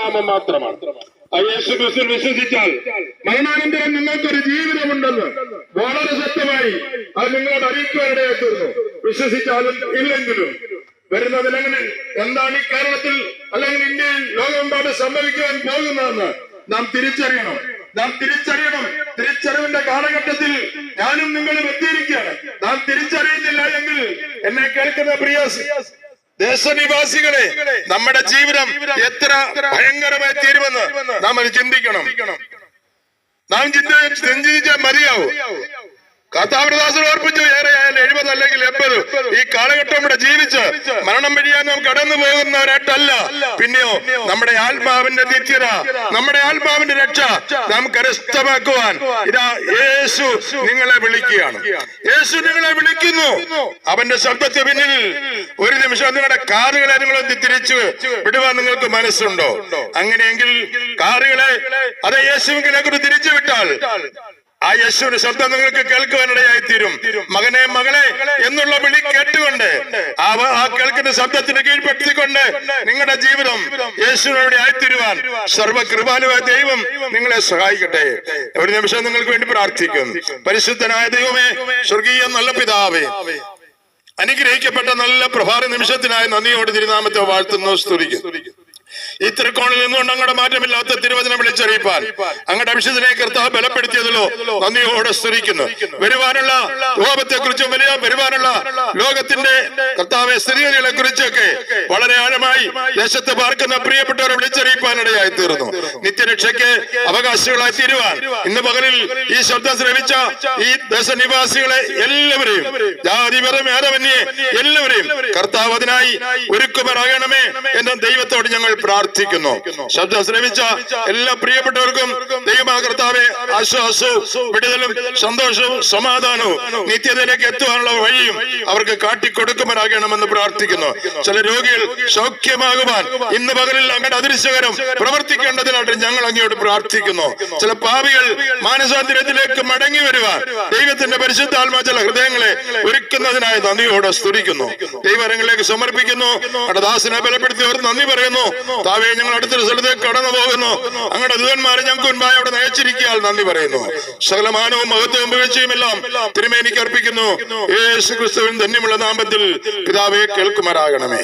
നാമം മാത്രമാണ്. ആ യേശു ക്രിസ്തുവിൽ വിശ്വസിച്ചാൽ മരണാനന്തരം നിങ്ങൾക്കൊരു ജീവിതമുണ്ടെന്ന് വളരെ സത്യമായി അത് നിങ്ങളോട് അറിയിക്കുവാനിടയായി തീർന്നു. വിശ്വസിച്ചാലും ഇല്ലെങ്കിലും വരുന്ന ദിനങ്ങളിൽ എന്താണ് ഈ കേരളത്തിൽ അല്ലെങ്കിൽ ഇന്ത്യയിൽ ലോകമെമ്പാട് സംഭവിക്കുവാൻ പോകുന്നതെന്ന് നാം തിരിച്ചറിയണം. തിരിച്ചറിവിന്റെ കാലഘട്ടത്തിൽ ഞാനും നിങ്ങളും എത്തിയിരിക്കുകയാണ്. നാം തിരിച്ചറിയുന്നില്ല എങ്കിൽ എന്നെ കേൾക്കുന്ന പ്രിയ ദേശനിവാസികളെ, നമ്മുടെ ജീവിതം എത്ര ഭയങ്കരമായി തീരുമെന്ന് നാം അത് ചിന്തിക്കണം. നാം ചിന്തിച്ചാൽ മതിയാവും. കർത്താവ്രദാസൻ ഓർപ്പിച്ചു, ഏറെയായാലും 70 അല്ലെങ്കിൽ 80 ഈ കാലഘട്ടം ഇവിടെ ജീവിച്ച് മരണം വഴിയാൻ നാം കടന്നു പോകുന്നവരായിട്ടല്ല, പിന്നെയോ നമ്മുടെ ആത്മാവിന്റെ നിത്യത, നമ്മുടെ ആത്മാവിന്റെ രക്ഷ നാം കരസ്ഥമാക്കുവാൻ ഇതാ യേശു നിങ്ങളെ വിളിക്കുകയാണ്. യേശു നിങ്ങളെ വിളിക്കുന്നു. അവന്റെ ശബ്ദത്തിന് പിന്നിൽ ഒരു നിമിഷം നിങ്ങളുടെ കാറുകളെ നിങ്ങളൊന്ന് തിരിച്ചു വിടുവാൻ നിങ്ങൾക്ക് മനസ്സുണ്ടോ? അങ്ങനെയെങ്കിൽ കാറുകളെ അതേ യേശുവിനെ കുറിച്ച് തിരിച്ചു വിട്ടാൽ ആ യേശുവിന്റെ ശബ്ദം നിങ്ങൾക്ക് കേൾക്കുവാനിടയായി തീരും. മകനെ മകളെ എന്നുള്ള വിളി കേട്ടുകൊണ്ട് ആ കേൾക്കുന്ന ശബ്ദത്തിന് കീഴ്പ്പെടുത്തിക്കൊണ്ട് നിങ്ങളുടെ ജീവിതം യേശുവിനോട് ആയിത്തീരുവാൻ സർവകൃപാലുവായ ദൈവം നിങ്ങളെ സഹായിക്കട്ടെ. ഒരു നിമിഷം നിങ്ങൾക്ക് വേണ്ടി പ്രാർത്ഥിക്കും. പരിശുദ്ധനായ ദൈവമേ, സ്വർഗീയ നല്ല പിതാവേ, അനുഗ്രഹിക്കപ്പെട്ട നല്ല പ്രഭാത നിമിഷത്തിനായി നന്ദിയോട് തിരുനാമത്തെ വാഴ്ത്തുന്നു, സ്തുതിക്കുന്നു. ഈ തിരുക്കോണിൽ നിന്നുകൊണ്ട് അങ്ങയുടെ മാറ്റമില്ലാത്ത തിരുവചനം വിളിച്ചറിയിപ്പാൻ അങ്ങയുടെ അഭിഷേകത്തിനെ കർത്താവ് ബലപ്പെടുത്തിയതിലോ നന്ദിയോടെ സ്തുതിക്കുന്നു. വരുവാനുള്ള ലോകത്തെ കുറിച്ചും വരുവാനുള്ള ലോകത്തിന്റെ കർത്താവെ സ്ഥിതിഗതികളെ കുറിച്ചൊക്കെ വളരെ ആഴമായി ദേശത്ത് പാർക്കുന്ന പ്രിയപ്പെട്ടവരെ വിളിച്ചറിയിപ്പാനിടയായി തീർന്നു. നിത്യരക്ഷയ്ക്ക് അവകാശികളായി തീരുവാൻ ഇന്ന് പകലിൽ ഈ ശബ്ദം ശ്രമിച്ച ഈ ദേശനിവാസികളെ എല്ലാവരെയും, ജാതി ഭേദമന്യേ എല്ലാവരെയും കർത്താവ് അതിനായി ഒരുക്കുമാറാകണമേ എന്ന ദൈവത്തോട് ഞങ്ങൾ പ്രാർത്ഥിക്കുന്നു. ശബ്ദം ശ്രമിച്ച എല്ലാ പ്രിയപ്പെട്ടവർക്കും ദൈവമായ കർത്താവെ ആശ്വാസവും വിടുതലും സന്തോഷവും സമാധാനവും നിത്യതയിലേക്ക് എത്തുവാനുള്ള വഴിയും അവർക്ക് കാട്ടിക്കൊടുക്കുമാറാകണമെന്ന് പ്രാർത്ഥിക്കുന്നു. ചില രോഗികൾ സൗഖ്യമാകുവാൻ ഇന്ന് പകലിൽ അങ്ങയുടെ അദൃശ്യകരം പ്രവർത്തിക്കേണ്ടതിനായിട്ട് ഞങ്ങൾ അങ്ങയോട് പ്രാർത്ഥിക്കുന്നു. ചില പാപികൾ മാനസാന്തരത്തിലേക്ക് മടങ്ങി വരുവാൻ ദൈവത്തിന്റെ പരിശുദ്ധാത്മാ ചില ഹൃദയങ്ങളെ ഒരുക്കുന്നതിനായി നന്ദിയോടെ സ്തുതിക്കുന്നു. ദൈവകരങ്ങളിലേക്ക് സമർപ്പിക്കുന്നു. അങ്ങയുടെ ദാസനെ ബലപ്പെടുത്തിയവർ നന്ദി പറയുന്നു. താവേ, ഞങ്ങൾ അടുത്തൊരു സ്ഥലത്തേക്ക് കടന്നു പോകുന്നു. അങ്ങയുടെ ദൂതന്മാരെ ഞങ്ങൾക്ക് മുൻപായി അവിടെ നയിച്ചിരിക്കാൻ നന്ദി പറയുന്നു. സകലമാനവും മഹത്വവും വീഴ്ചയും എല്ലാം തിരുമേനിക്ക് അർപ്പിക്കുന്നു. യേശു ക്രിസ്തുവിൻ ധന്യമുള്ള നാമത്തിൽ പിതാവേ കേൾക്കുമാറാകണമേ.